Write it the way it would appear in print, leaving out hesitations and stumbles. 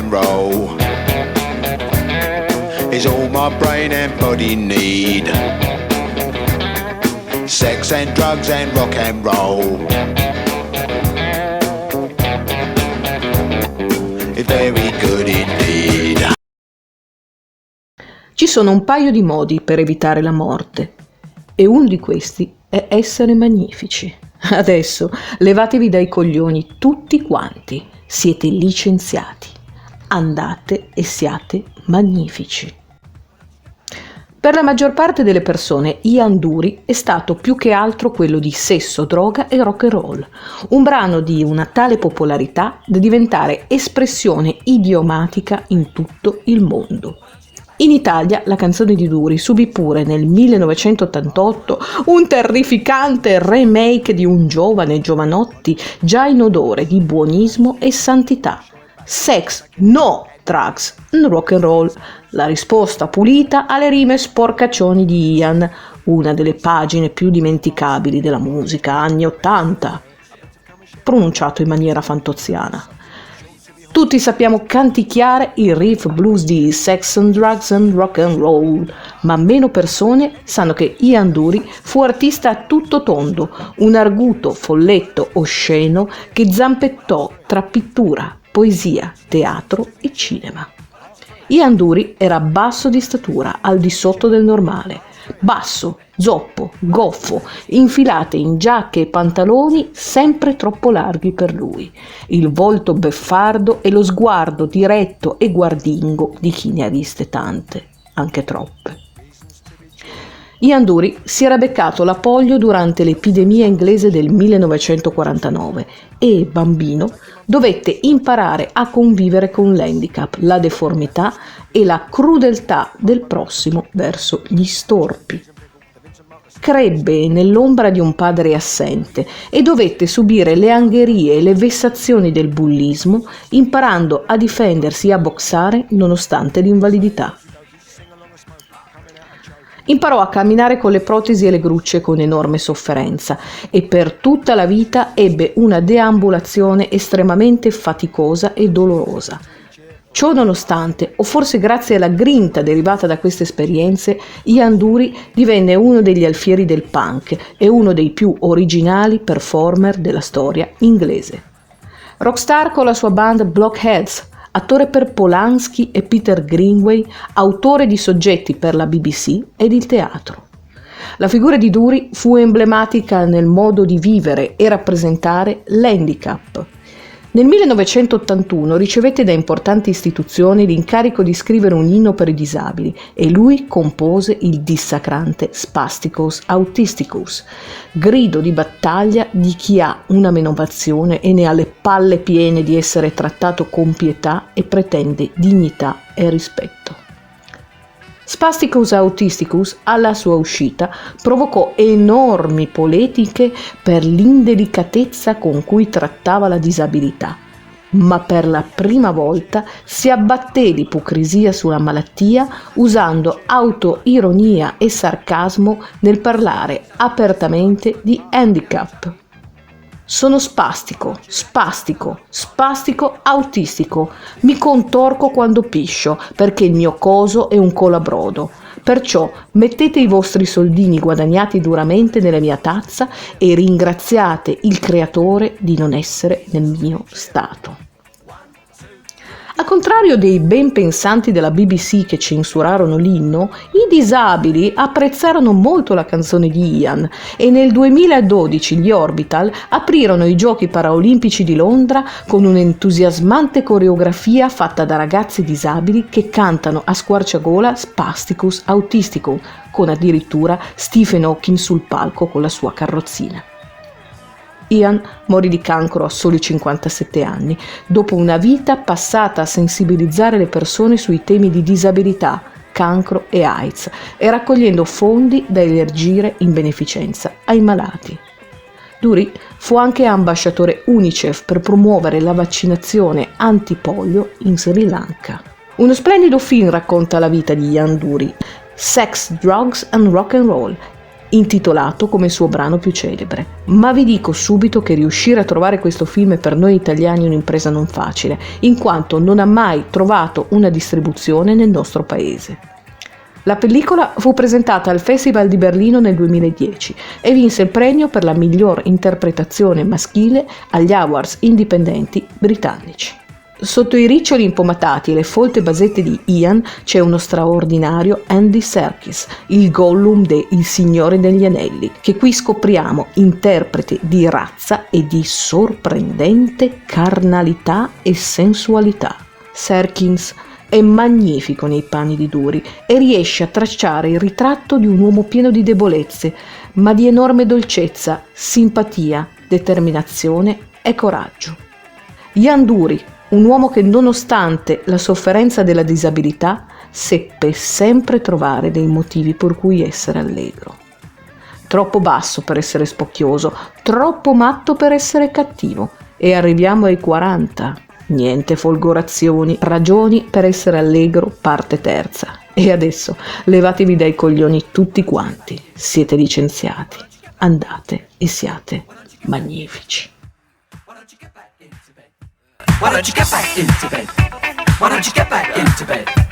and roll is all my brain and body need. Sex and drugs and rock and roll. It's very good indeed. Ci sono un paio di modi per evitare la morte e uno di questi è essere magnifici. Adesso levatevi dai coglioni tutti quanti, siete licenziati. Andate e siate magnifici. Per la maggior parte delle persone Ian Dury è stato più che altro quello di sesso, droga e rock and roll, un brano di una tale popolarità da diventare espressione idiomatica in tutto il mondo. In Italia la canzone di Dury subì pure nel 1988 un terrificante remake di un giovane Giovanotti già in odore di buonismo e santità. Sex, no drugs and rock and roll, la risposta pulita alle rime sporcaccioni di Ian, una delle pagine più dimenticabili della musica anni '80, pronunciato in maniera fantoziana. Tutti sappiamo canticchiare il riff blues di Sex and Drugs and Rock and Roll, ma meno persone sanno che Ian Dury fu artista a tutto tondo, un arguto folletto osceno che zampettò tra pittura, poesia, teatro e cinema. Ian Dury era basso di statura, al di sotto del normale, basso, zoppo, goffo, infilate in giacche e pantaloni sempre troppo larghi per lui, il volto beffardo e lo sguardo diretto e guardingo di chi ne ha viste tante, anche troppe. Ian Dury si era beccato la polio durante l'epidemia inglese del 1949 e, bambino, dovette imparare a convivere con l'handicap, la deformità e la crudeltà del prossimo verso gli storpi. Crebbe nell'ombra di un padre assente e dovette subire le angherie e le vessazioni del bullismo, imparando a difendersi e a boxare nonostante l'invalidità. Imparò a camminare con le protesi e le grucce con enorme sofferenza e per tutta la vita ebbe una deambulazione estremamente faticosa e dolorosa. Ciò nonostante, o forse grazie alla grinta derivata da queste esperienze, Ian Dury divenne uno degli alfieri del punk e uno dei più originali performer della storia inglese. Rockstar con la sua band Blockheads, attore per Polanski e Peter Greenaway, autore di soggetti per la BBC ed il teatro. La figura di Dury fu emblematica nel modo di vivere e rappresentare l'handicap. Nel 1981 ricevette da importanti istituzioni l'incarico di scrivere un inno per i disabili e lui compose il dissacrante Spasticus Autisticus, grido di battaglia di chi ha una menomazione e ne ha le palle piene di essere trattato con pietà e pretende dignità e rispetto. Spasticus Autisticus, alla sua uscita, provocò enormi polemiche per l'indelicatezza con cui trattava la disabilità, ma per la prima volta si abbatté l'ipocrisia sulla malattia usando autoironia e sarcasmo nel parlare apertamente di handicap. Sono spastico, autistico. Mi contorco quando piscio perché il mio coso è un colabrodo. Perciò mettete i vostri soldini guadagnati duramente nella mia tazza e ringraziate il creatore di non essere nel mio stato. Al contrario dei ben pensanti della BBC che censurarono l'inno, i disabili apprezzarono molto la canzone di Ian e nel 2012 gli Orbital aprirono i Giochi Paraolimpici di Londra con un'entusiasmante coreografia fatta da ragazzi disabili che cantano a squarciagola Spasticus Autisticum, con addirittura Stephen Hawking sul palco con la sua carrozzina. Ian morì di cancro a soli 57 anni, dopo una vita passata a sensibilizzare le persone sui temi di disabilità, cancro e AIDS e raccogliendo fondi da elargire in beneficenza ai malati. Dury fu anche ambasciatore UNICEF per promuovere la vaccinazione antipolio in Sri Lanka. Uno splendido film racconta la vita di Ian Dury, Sex, Drugs and Rock and Roll, intitolato come suo brano più celebre. Ma vi dico subito che riuscire a trovare questo film è per noi italiani un'impresa non facile, in quanto non ha mai trovato una distribuzione nel nostro paese. La pellicola fu presentata al Festival di Berlino nel 2010 e vinse il premio per la miglior interpretazione maschile agli Awards indipendenti britannici. Sotto i riccioli impomatati e le folte basette di Ian c'è uno straordinario Andy Serkis, il Gollum de Il Signore degli Anelli, che qui scopriamo interprete di razza e di sorprendente carnalità e sensualità. Serkis è magnifico nei panni di Duri e riesce a tracciare il ritratto di un uomo pieno di debolezze, ma di enorme dolcezza, simpatia, determinazione e coraggio. Ian Duri, un uomo che nonostante la sofferenza della disabilità seppe sempre trovare dei motivi per cui essere allegro. Troppo basso per essere spocchioso, troppo matto per essere cattivo, e arriviamo ai 40. Niente folgorazioni, ragioni per essere allegro, parte terza. E adesso levatevi dai coglioni tutti quanti, siete licenziati, andate e siate magnifici. Why don't you get back into bed? Why don't you get back into bed?